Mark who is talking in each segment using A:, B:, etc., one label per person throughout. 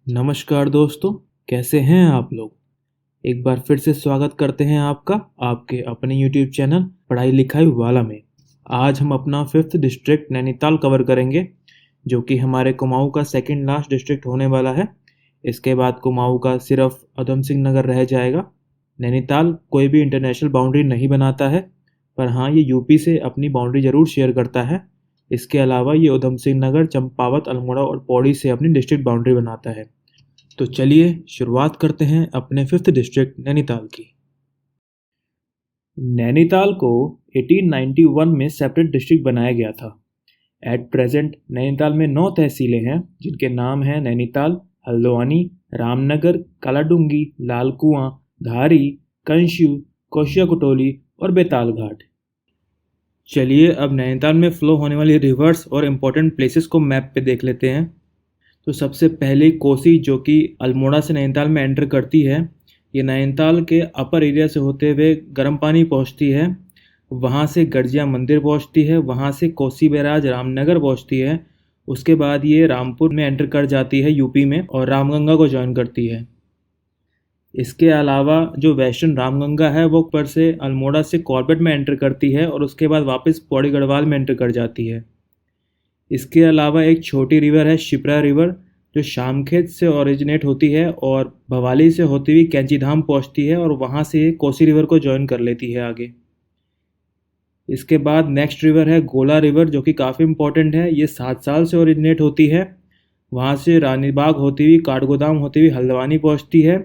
A: नमस्कार दोस्तों, कैसे हैं आप लोग। एक बार फिर से स्वागत करते हैं आपका आपके अपने YouTube चैनल पढ़ाई लिखाई वाला में। आज हम अपना 5th डिस्ट्रिक्ट नैनीताल कवर करेंगे, जो कि हमारे कुमाऊं का सेकंड लास्ट डिस्ट्रिक्ट होने वाला है। इसके बाद कुमाऊं का सिर्फ उधम सिंह नगर रह जाएगा। नैनीताल कोई भी इंटरनेशनल बाउंड्री नहीं बनाता है, पर हाँ, ये यूपी से अपनी बाउंड्री ज़रूर शेयर करता है। इसके अलावा ये उधम सिंह नगर, चंपावत, अल्मोड़ा और पौड़ी से अपनी डिस्ट्रिक्ट बाउंड्री बनाता है। तो चलिए शुरुआत करते हैं अपने 5th डिस्ट्रिक्ट नैनीताल की। नैनीताल को 1891 में सेपरेट डिस्ट्रिक्ट बनाया गया था। एट प्रेजेंट नैनीताल में 9 तहसीलें हैं, जिनके नाम हैं नैनीताल, हल्द्वानी, रामनगर, कालाडूंगी, लाल कुआं, धारी, कंशु, कोशिया कुटोली और बेताल घाट। चलिए अब नैनीताल में फ्लो होने वाली रिवर्स और इम्पोर्टेंट प्लेसेस को मैप पे देख लेते हैं। तो सबसे पहले कोसी, जो कि अल्मोड़ा से नैनीताल में एंटर करती है। ये नैनीताल के अपर एरिया से होते हुए गर्म पानी पहुंचती है, वहां से गरजिया मंदिर पहुंचती है, वहां से कोसी बैराज रामनगर पहुंचती है। उसके बाद ये रामपुर में एंटर कर जाती है यूपी में और रामगंगा को ज्वाइन करती है। इसके अलावा जो वेस्टर्न रामगंगा है वो ऊपर से अल्मोड़ा से कॉर्बेट में एंटर करती है और उसके बाद वापस पौड़ी गढ़वाल में एंटर कर जाती है। इसके अलावा एक छोटी रिवर है शिप्रा रिवर, जो शामखेत से ओरिजिनेट होती है और भवाली से होती हुई कैंचीधाम पहुंचती है और वहां से कोसी रिवर को ज्वाइन कर लेती है आगे। इसके बाद नेक्स्ट रिवर है गोला रिवर, जो कि काफ़ी इंपॉर्टेंट है। ये 7 साल से ओरिजिनेट होती है, वहाँ से रानीबाग होती हुई काठगोदाम होती हुई हल्द्वानी पहुँचती है।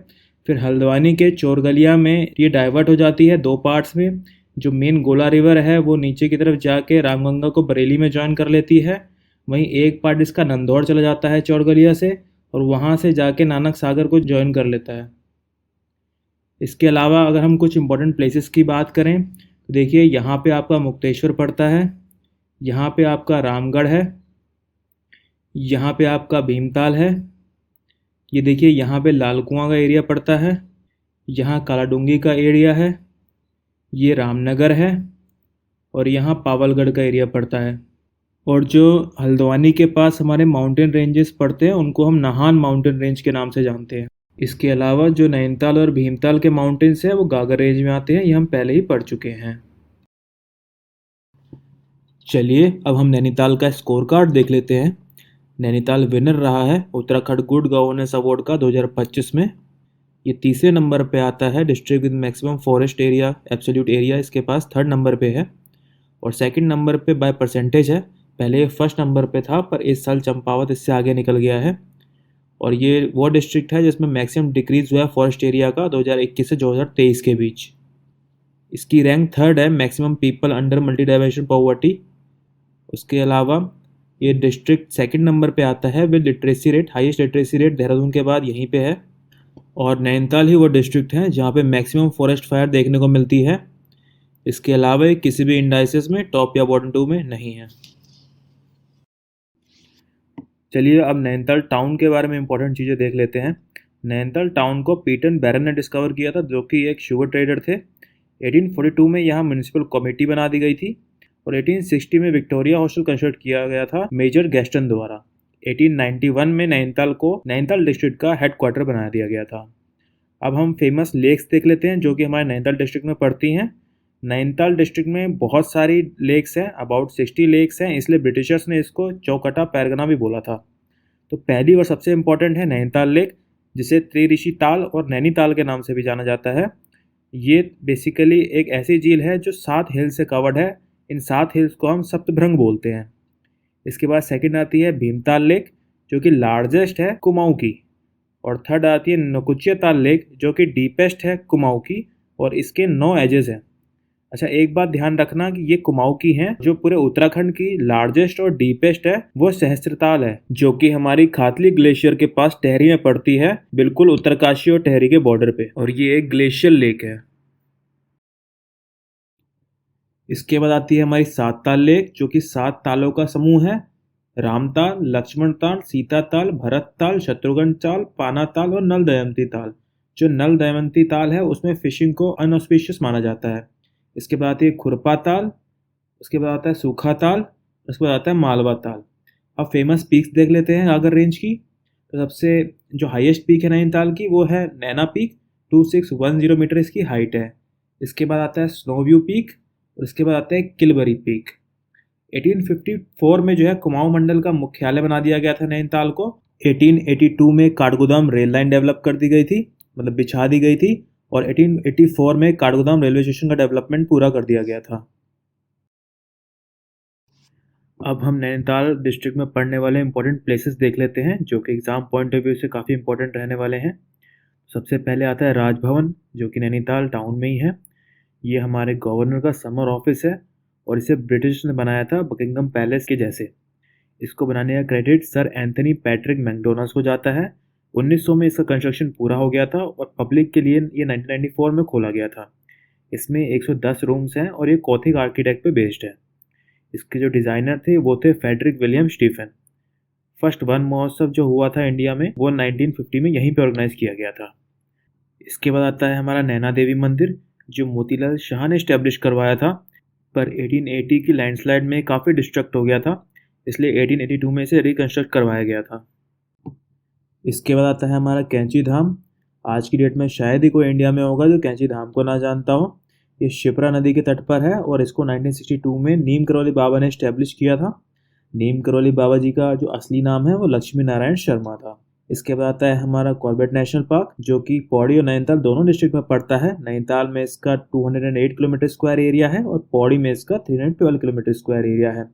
A: फिर हल्द्वानी के चोरगलिया में ये डाइवर्ट हो जाती है 2 पार्ट्स में। जो मेन गोला रिवर है वो नीचे की तरफ जाके रामगंगा को बरेली में ज्वाइन कर लेती है। वहीं एक पार्ट इसका नंदौर चला जाता है चौरगलिया से और वहाँ से जाके नानक सागर को ज्वाइन कर लेता है। इसके अलावा अगर हम कुछ इंपॉर्टेंट प्लेसेस की बात करें तो देखिए, यहाँ पे आपका मुक्तेश्वर पड़ता है, यहाँ पे आपका रामगढ़ है, यहाँ पे आपका भीमताल है, ये देखिए यहाँ पे लाल कुआं का एरिया पड़ता है, यहाँ कालाडूंगी का एरिया है, ये रामनगर है और यहाँ पावलगढ़ का एरिया पड़ता है। और जो हल्द्वानी के पास हमारे माउंटेन रेंजेस पड़ते हैं उनको हम नाहन माउंटेन रेंज के नाम से जानते हैं। इसके अलावा जो नैनीताल और भीमताल के माउंटेन्स हैं वो गागर रेंज में आते हैं, ये हम पहले ही पढ़ चुके हैं। चलिए अब हम नैनीताल का स्कोर कार्ड देख लेते हैं। नैनीताल विनर रहा है उत्तराखंड गुड गवर्नेंस अवार्ड का 2025 में। ये तीसरे नंबर पे आता है district with maximum forest area, absolute area इसके पास 3rd नंबर पे है। और सेकंड नंबर पे बाय परसेंटेज है, पहले ये फर्स्ट नंबर पे था पर इस साल चंपावत इससे आगे निकल गया है। और ये वो डिस्ट्रिक्ट है जिसमें मैक्सिमम डिक्रीज हुआ है फॉरेस्ट एरिया का 2021 से 2023 के बीच। इसकी रैंक 3rd है maximum people under multi dimension poverty. उसके अलावा ये डिस्ट्रिक्ट सेकंड नंबर पे आता है with literacy rate, highest literacy rate Dehradun के बाद यहीं पे है। और नैनीताल ही वो डिस्ट्रिक्ट है जहाँ पे मैक्सिमम फॉरेस्ट फायर देखने को मिलती है। इसके अलावा ये किसी भी इंडाइसेस में टॉप या बॉटम 2 में नहीं है। चलिए अब नैनीताल टाउन के बारे में इंपॉर्टेंट चीज़ें देख लेते हैं। नैनीताल टाउन को पीटन बैरन ने डिस्कवर किया था, जो कि एक शुगर ट्रेडर थे। 1842 में यहाँ म्यूनिसिपल कमेटी बना दी गई थी और 1860 में विक्टोरिया हॉस्टल कंस्ट्रक्ट किया गया था मेजर गैस्टन द्वारा। 1891 में नैनीताल को नैनीताल डिस्ट्रिक्ट का हेडक्वार्टर बना दिया गया था। अब हम फेमस लेक्स देख लेते हैं जो कि हमारे नैनीताल डिस्ट्रिक्ट में पड़ती हैं। नैनीताल डिस्ट्रिक्ट में बहुत सारी लेक्स हैं, अबाउट 60 लेक्स हैं, इसलिए ब्रिटिशर्स ने इसको चौकटा पैरगना भी बोला था। तो पहली और सबसे इम्पॉर्टेंट है नैनीताल लेक, जिसे त्रिऋषि ताल और नैनीताल के नाम से भी जाना जाता है। ये बेसिकली एक ऐसी झील है जो 7 हिल्स से कवर्ड है। इन 7 हिल्स को हम सप्तभृंग बोलते हैं। इसके बाद सेकंड आती है भीमताल लेक, जो कि लार्जेस्ट है कुमाऊं की। और थर्ड आती है नकुचिया ताल लेक, जो कि डीपेस्ट है कुमाऊं की और इसके 9 एजेस हैं। अच्छा, एक बात ध्यान रखना कि ये कुमाऊं की हैं। जो पूरे उत्तराखंड की लार्जेस्ट और डीपेस्ट है वो सहस्त्रताल है, जो कि हमारी खातली ग्लेशियर के पास टेहरी में पड़ती है, बिल्कुल उत्तरकाशी और टेहरी के बॉर्डर पे, और ये एक ग्लेशियल लेक है। इसके बाद आती है हमारी 7 ताल लेक, जो कि 7 तालों का समूह है। रामताल, लक्ष्मण ताल, सीता ताल, भरत ताल, शत्रुघ्न ताल, पाना ताल और नल दमयंती ताल। जो नल दमयंती ताल है उसमें फिशिंग को अनऑस्पिशियस माना जाता है। इसके बाद आती है खुरपा ताल, उसके बाद आता है सूखा ताल, उसके बाद आता है मालवा ताल। अब फेमस पीक्स देख लेते हैं गागर रेंज की। तो सबसे जो हाईएस्ट पीक है नैनीताल की वो है नैना पीक, 2610 मीटर इसकी हाइट है। इसके बाद आता है स्नो व्यू पीक और इसके बाद आता है किलबरी पीक। 1854 में जो है कुमाऊं मंडल का मुख्यालय बना दिया गया था नैनीताल को। 1882 में काठगोदाम रेल लाइन डेवलप कर दी गई थी, मतलब बिछा दी गई थी, और 1884 में काठगोदाम रेलवे स्टेशन का डेवलपमेंट पूरा कर दिया गया था। अब हम नैनीताल डिस्ट्रिक्ट में पढ़ने वाले इंपॉर्टेंट प्लेसेस देख लेते हैं जो कि एग्ज़ाम पॉइंट ऑफ व्यू से काफ़ी इंपॉर्टेंट रहने वाले हैं। सबसे पहले आता है राजभवन, जो कि नैनीताल टाउन में ही है। ये हमारे गवर्नर का समर ऑफिस है और इसे ब्रिटिश ने बनाया था बकिंगम पैलेस के जैसे। इसको बनाने का credit sir Anthony Patrick Macdonald को जाता है। 1900 में इसका कंस्ट्रक्शन पूरा हो गया था और पब्लिक के लिए ये 1994 में खोला गया था। इसमें 110 रूम्स हैं और ये गॉथिक आर्किटेक्ट पे बेस्ड है। इसके जो डिज़ाइनर थे वो थे Frederick William Stephen. First one महोत्सव जो हुआ था इंडिया में वो 1950 में यहीं पे ऑर्गेनाइज किया गया था। इसके बाद आता है हमारा नैना देवी मंदिर, जो मोतीलाल शाह ने इस्टेब्लिश करवाया था, पर 1880 की लैंडस्लाइड में काफ़ी डिस्ट्रक्ट हो गया था, इसलिए 1882 में इसे रिकंस्ट्रक्ट करवाया गया था। इसके बाद आता है हमारा कैंची धाम। आज की डेट में शायद ही कोई इंडिया में होगा जो कैंची धाम को ना जानता हो। ये शिप्रा नदी के तट पर है और इसको 1962 में नीम करौली बाबा ने इस्टेब्लिश किया था। नीम करौली बाबा जी का जो असली नाम है वो लक्ष्मी नारायण शर्मा था। इसके बाद आता है हमारा कॉर्बेट नेशनल पार्क, जो कि पौड़ी और नैनीताल दोनों डिस्ट्रिक्ट में पड़ता है। नैनीताल में इसका 208 किलोमीटर स्क्वायर एरिया है और पौड़ी में इसका 312 किलोमीटर स्क्वायर एरिया है।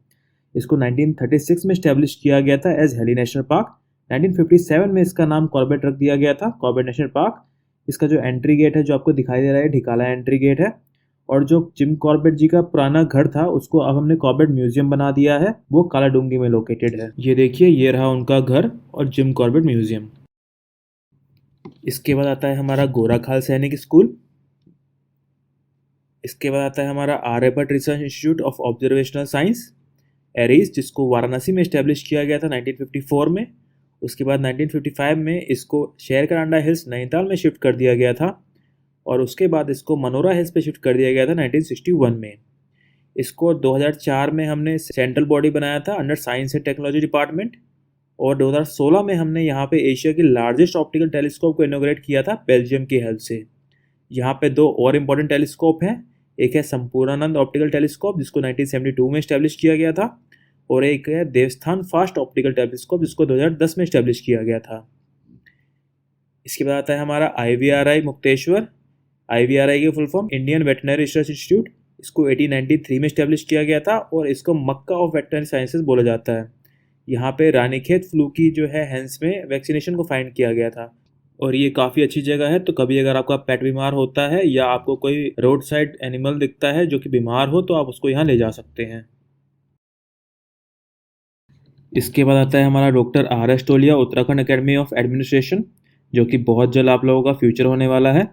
A: इसको 1936 में इस्टेब्लिश किया गया था एज हेली नेशनल पार्क। 1957 में इसका नाम कॉर्बेट रख दिया गया था, कॉर्बेट नेशनल पार्क। इसका जो एंट्री गेट है जो आपको दिखाई दे रहा है, ढिकाला एंट्री गेट है। और जो जिम कॉर्बेट जी का पुराना घर था उसको अब हमने कॉर्बेट म्यूजियम बना दिया है, वो कालाडूंगी में लोकेटेड है। ये देखिए, ये रहा उनका घर और जिम कॉर्बेट म्यूजियम। इसके बाद आता है हमारा गोराखाल सैनिक स्कूल। इसके बाद आता है हमारा Aryabhatta research institute of observational science, ARIES, जिसको वाराणसी में इस्टेब्लिश किया गया था 1954 में। उसके बाद 1955 में इसको शेरकांडा हिल्स नैनीताल में शिफ्ट कर दिया गया था और उसके बाद इसको मनोरा हिल्स पे शिफ्ट कर दिया गया था 1961 में। इसको 2004 में हमने सेंट्रल बॉडी बनाया था under science and technology department, और 2016 में हमने यहाँ पे एशिया की लार्जेस्ट ऑप्टिकल टेलीस्कोप को इनोग्रेट किया था बेल्जियम की हेल्प से। यहाँ पे दो और इम्पोर्टेंट टेलीस्कोप हैं, एक है संपूर्णानंद ऑप्टिकल टेलीस्कोप जिसको 1972 में इस्टेब्लिश किया गया था, और एक है देवस्थान फास्ट ऑप्टिकल टेलीस्कोप जिसको 2010 में इस्टेब्लिश किया गया था। इसके बाद आता है हमारा IVRI मुक्तेश्वर। IVRI की full form Indian veterinary research institute. इसको 1893 में इस्टेब्लिश किया गया था और इसको मक्का ऑफ वेटनरी साइंसेज बोला जाता है। यहाँ पे रानीखेत फ्लू की जो है हेंस में वैक्सीनेशन को फाइंड किया गया था और ये काफ़ी अच्छी जगह है। तो कभी अगर आपका पेट बीमार होता है या आपको कोई रोड साइड एनिमल दिखता है जो कि बीमार हो तो आप उसको यहाँ ले जा सकते हैं। इसके बाद आता है हमारा doctor RS Tolia Uttarakhand academy of administration, जो कि बहुत जल्द आप लोगों का फ्यूचर होने वाला है।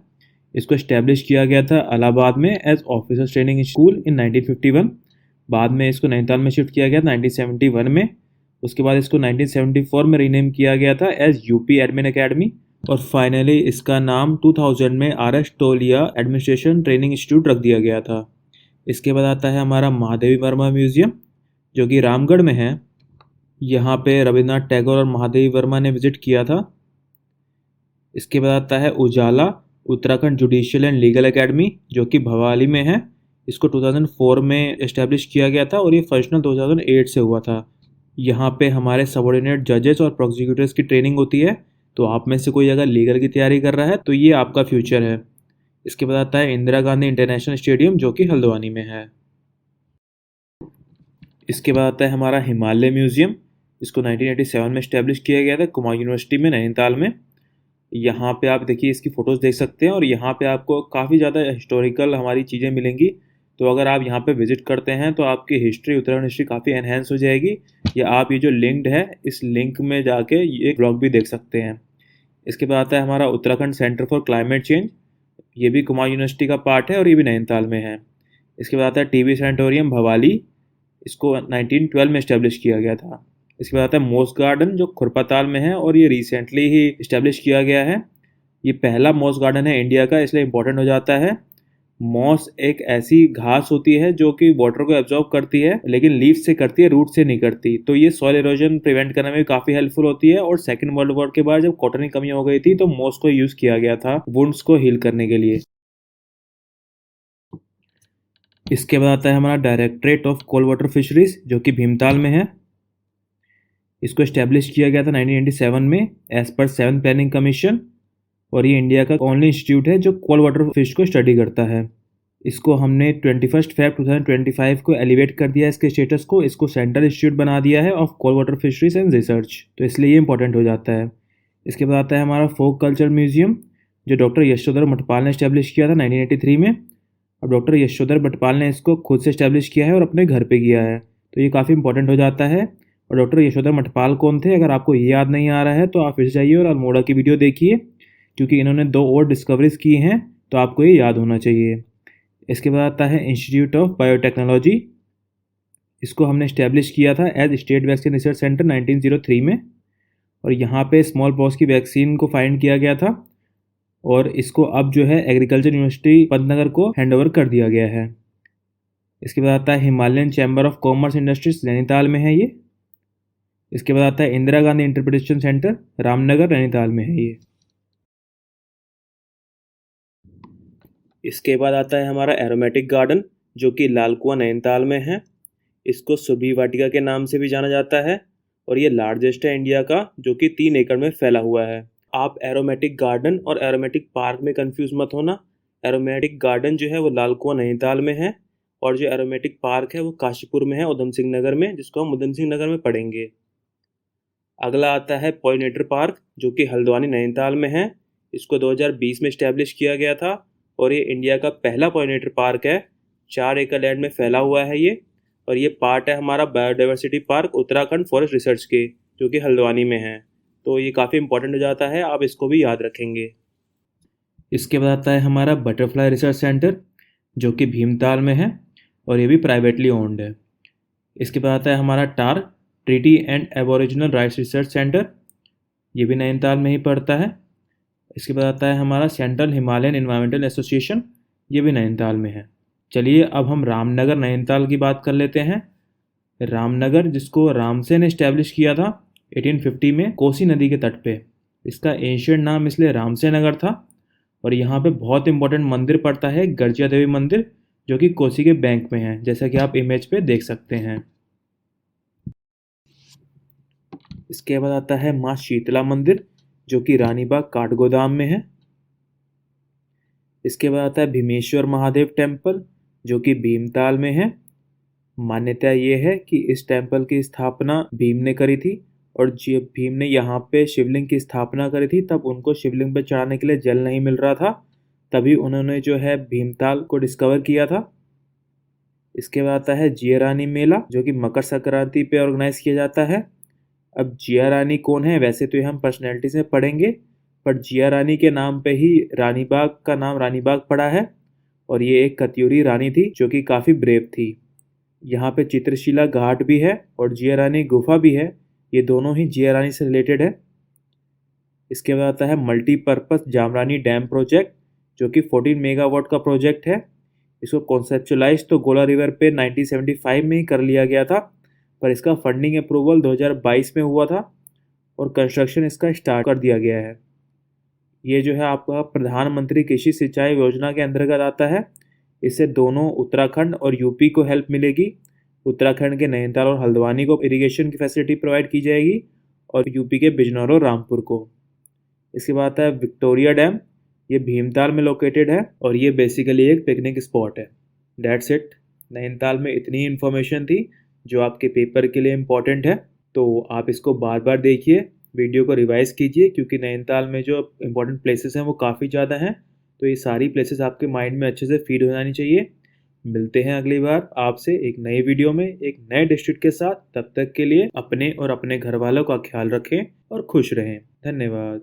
A: इसको इस्टेब्लिश किया गया था इलाहाबाद में as officers training school in 1951। बाद में इसको नैनीताल में शिफ्ट किया गया 1971 में। उसके बाद इसको 1974 में रीनेम किया गया था एज UP एडमिन एकेडमी, और फाइनली इसका नाम 2000 में RS टोलिया एडमिनिस्ट्रेशन ट्रेनिंग इंस्टीट्यूट रख दिया गया था। इसके बाद आता है हमारा महादेवी वर्मा म्यूजियम, जो कि रामगढ़ में है। यहाँ पे रविन्द्रनाथ टैगोर और महादेवी वर्मा ने विजिट किया था। इसके बाद आता है उजाला Uttarakhand judicial and legal academy, जो कि भवाली में है। इसको 2004 में इस्टेब्लिश किया गया था और ये फंक्शनल 2008 से हुआ था। यहाँ पे हमारे सबऑर्डिनेट जजेस और प्रोसिक्यूटर्स की ट्रेनिंग होती है, तो आप में से कोई अगर लीगल की तैयारी कर रहा है तो ये आपका फ्यूचर है। इसके बाद आता है इंदिरा गांधी इंटरनेशनल स्टेडियम, जो कि हल्द्वानी में है। इसके बाद आता है हमारा हिमालय म्यूजियम। इसको 1987 में इस्टेब्लिश किया गया था कुमाऊं यूनिवर्सिटी में नैनीताल में। यहाँ पे आप देखिए इसकी फ़ोटोज़ देख सकते हैं और यहाँ पे आपको काफ़ी ज़्यादा हिस्टोरिकल हमारी चीज़ें मिलेंगी। तो अगर आप यहाँ पे विज़िट करते हैं तो आपकी हिस्ट्री, उत्तराखंड हिस्ट्री काफ़ी एनहेंस हो जाएगी, या आप ये जो लिंक्ड है इस लिंक में जाके ये ब्लॉग भी देख सकते हैं। इसके बाद आता है हमारा Uttarakhand centre for climate change. ये भी कुमाऊं यूनिवर्सिटी का पार्ट है और ये भी नैनीताल में है। इसके बाद आता है TB सैनिटोरियम भवाली। इसको 1912 में इस्टेब्लिश किया गया था। इसके बाद आता है मोस गार्डन, जो खुरपाताल में है और ये रिसेंटली ही इस्टेब्लिश किया गया है। ये पहला मोस गार्डन है इंडिया का, इसलिए इम्पोर्टेंट हो जाता है। मॉस एक ऐसी घास होती है जो कि वाटर को एब्जॉर्ब करती है, लेकिन लीफ से करती है, रूट से नहीं करती। तो ये सॉइल इरोजन प्रिवेंट करने में काफी हेल्पफुल होती है। और सेकेंड वर्ल्ड वॉर के बाद जब कॉटन की कमी हो गई थी तो मॉस को यूज किया गया था वुंड्स को हील करने के लिए। इसके बाद आता है हमारा directorate of cold water fisheries, जो कि भीमताल में है। इसको एस्टेब्लिश किया गया था 1987 में as per 7th planning commission, और ये इंडिया का ओनली इंस्टीट्यूट है जो कोल्ड वाटर फिश को स्टडी करता है। इसको हमने 21 फेब 2025 को एलिवेट कर दिया इसके स्टेटस को। इसको सेंट्रल इंस्टीट्यूट बना दिया है of cold water fisheries and research, तो इसलिए ये इंपॉर्टेंट हो जाता है। इसके बाद आता है हमारा फोक कल्चर म्यूजियम, जो डॉक्टर यशोधर मठपाल ने इस्टेब्लिश किया था 1983 में। अब डॉक्टर यशोधर मठपाल ने इसको खुद से इस्टेब्लिश किया है और अपने घर पे किया है, तो ये काफ़ी इंपॉर्टेंट हो जाता है। और डॉक्टर यशोधर मठपाल कौन थे, अगर आपको ये याद नहीं आ रहा है तो आप फिर जाइए और अल्मोड़ा की वीडियो देखिए, क्योंकि इन्होंने 2 और डिस्कवरीज की हैं, तो आपको ये याद होना चाहिए। इसके बाद आता है इंस्टीट्यूट ऑफ बायोटेक्नोलॉजी। इसको हमने इस्टेब्लिश किया था as state vaccine research centre 1903 में, और यहाँ पे स्मॉल पॉक्स की वैक्सीन को फाइंड किया गया था, और इसको अब जो है एग्रीकल्चर यूनिवर्सिटी पंतनगर को हैंडओवर कर दिया गया है। इसके बाद आता है Himalayan chamber of commerce industries, Nainital में है ये। इसके बाद आता है इंदिरा गांधी इंटरप्रिटेशन सेंटर, रामनगर, नैनीताल में है ये। इसके बाद आता है हमारा एरोमेटिक गार्डन, जो कि लाल कुआं नैनीताल में है। इसको सुबी वाटिका के नाम से भी जाना जाता है, और ये लार्जेस्ट है इंडिया का, जो कि 3 एकड़ में फैला हुआ है। आप एरोमेटिक गार्डन और एरोमेटिक पार्क में कंफ्यूज मत होना। एरोमेटिक गार्डन जो है वो लाल कुआं नैनीताल में है, और जो एरोमेटिक पार्क है वो काशीपुर में है, उधम सिंह नगर में, जिसको हम उधम सिंह नगर में पढ़ेंगे। अगला आता है पॉलिनेटर पार्क, जो कि हल्द्वानी नैनीताल में है। इसको 2020 में इस्टेब्लिश किया गया था, और ये इंडिया का पहला पॉलिनेटर पार्क है। 4 एकड़ लैंड में फैला हुआ है ये, और ये पार्ट है हमारा biodiversity park Uttarakhand forest research के, जो कि हल्द्वानी में है। तो ये काफ़ी इंपॉर्टेंट हो जाता है, आप इसको भी याद रखेंगे। इसके बाद आता है हमारा बटरफ्लाई रिसर्च सेंटर, जो कि भीमताल में है, और ये भी प्राइवेटली ओन्ड है। इसके बाद आता है हमारा टार, treaty and aboriginal rights research centre, ये भी नैनीताल में ही पड़ता है। इसके बाद आता है हमारा सेंट्रल हिमालयन एनवायरमेंटल एसोसिएशन, ये भी नैनीताल में है। चलिए अब हम रामनगर नैनीताल की बात कर लेते हैं। रामनगर, जिसको रामसे ने इस्टेब्लिश किया था 1850 में कोसी नदी के तट पे। इसका एंशियंट नाम इसलिए रामसे नगर था, और यहाँ पे बहुत इंपॉर्टेंट मंदिर पड़ता है गर्जिया देवी मंदिर, जो कि कोसी के बैंक में है, जैसा कि आप इमेज पे देख सकते हैं। इसके बाद आता है माँ शीतला मंदिर, जो कि रानीबाग काठगोदाम में है। इसके बाद आता है भीमेश्वर महादेव टेम्पल, जो कि भीमताल में है। मान्यता ये है कि इस टेम्पल की स्थापना भीम ने करी थी, और जब भीम ने यहाँ पे शिवलिंग की स्थापना करी थी तब उनको शिवलिंग पे चढ़ाने के लिए जल नहीं मिल रहा था, तभी उन्होंने जो है भीमताल को डिस्कवर किया था। इसके बाद आता है जिया रानी मेला, जो कि मकर संक्रांति पे ऑर्गेनाइज किया जाता है। अब जिया रानी कौन है, वैसे तो ये हम पर्सनैलिटीज में पढ़ेंगे, पर जिया रानी के नाम पे ही रानीबाग का नाम रानीबाग पड़ा है, और ये एक कत्यूरी रानी थी जो कि काफ़ी ब्रेव थी। यहाँ पे चित्रशिला घाट भी है और जिया रानी गुफा भी है, ये दोनों ही जिया रानी से रिलेटेड है। इसके बाद आता है मल्टीपर्पज़ जामरानी डैम प्रोजेक्ट, जो कि 14 मेगावाट का प्रोजेक्ट है। इसको कॉन्सेप्चुलाइज तो गोला रिवर पे 1975 में ही कर लिया गया था, पर इसका फंडिंग अप्रूवल 2022 में हुआ था, और कंस्ट्रक्शन इसका स्टार्ट कर दिया गया है। ये जो है आपका प्रधानमंत्री कृषि सिंचाई योजना के अंतर्गत आता है। इससे दोनों उत्तराखंड और यूपी को हेल्प मिलेगी। उत्तराखंड के नैनीताल और हल्द्वानी को इरिगेशन की फैसिलिटी प्रोवाइड की जाएगी, और यूपी के बिजनौर और रामपुर को। इसके बाद आता है विक्टोरिया डैम, ये भीमताल में लोकेटेड है, और ये बेसिकली एक पिकनिक स्पॉट है। That's it. नैनीताल में इतनी इन्फॉर्मेशन थी जो आपके पेपर के लिए इम्पॉर्टेंट है, तो आप इसको बार बार देखिए, वीडियो को रिवाइज कीजिए, क्योंकि नैनीताल में जो इम्पोर्टेंट प्लेसेस हैं वो काफ़ी ज़्यादा हैं, तो ये सारी प्लेसेस आपके माइंड में अच्छे से फीड हो जानी चाहिए। मिलते हैं अगली बार आपसे एक नई वीडियो में एक नए डिस्ट्रिक्ट के साथ। तब तक के लिए अपने और अपने घर वालों का ख्याल रखें और खुश रहें। धन्यवाद।